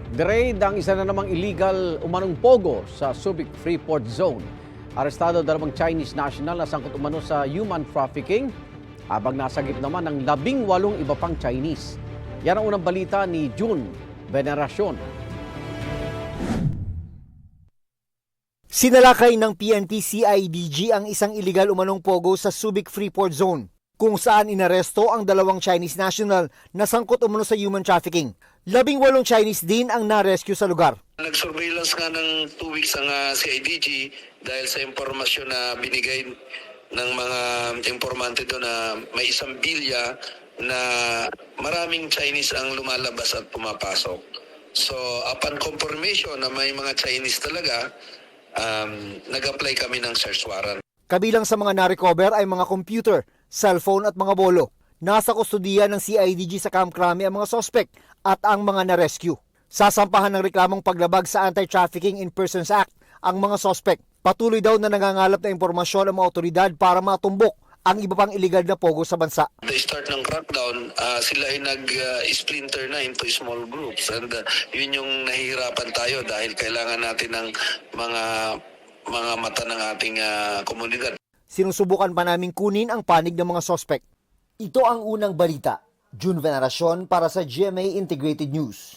Deraid ang isa na namang illegal umanong pogo sa Subic Freeport Zone. Arestado dalawang Chinese national na sangkot umano sa human trafficking, habang nasagip naman ng 18 iba pang Chinese. Yan ang unang balita ni June Veneracion. Sinalakay ng PNP-CIDG ang isang illegal umanong pogo sa Subic Freeport Zone, kung saan inaresto ang dalawang Chinese national na sangkot umano sa human trafficking. 18 Chinese din ang na-rescue sa lugar. Nag-surveillance nga ng 2 weeks ang CIDG dahil sa impormasyon na binigay ng mga informante doon na may isang bilya na maraming Chinese ang lumalabas at pumapasok. So upon confirmation na may mga Chinese talaga, nag-apply kami ng search warrant. Kabilang sa mga na-recover ay mga computer, cellphone at mga bolo. Nasa kustudiya ng CIDG sa Camp Crame ang mga suspect at ang mga na-rescue. Sasampahan ng reklamong paglabag sa Anti-Trafficking in Persons Act ang mga suspect. Patuloy daw na nangangalap na impormasyon ang mga otoridad para matumbok ang iba pang illegal na pogo sa bansa. The start ng crackdown, sila ay nag-splinter na into small groups and yun yung nahihirapan tayo dahil kailangan natin ng mga mata ng ating komunidad. Sinusubukan pa naming kunin ang panig ng mga suspect. Ito ang unang balita. June Veneracion para sa GMA Integrated News.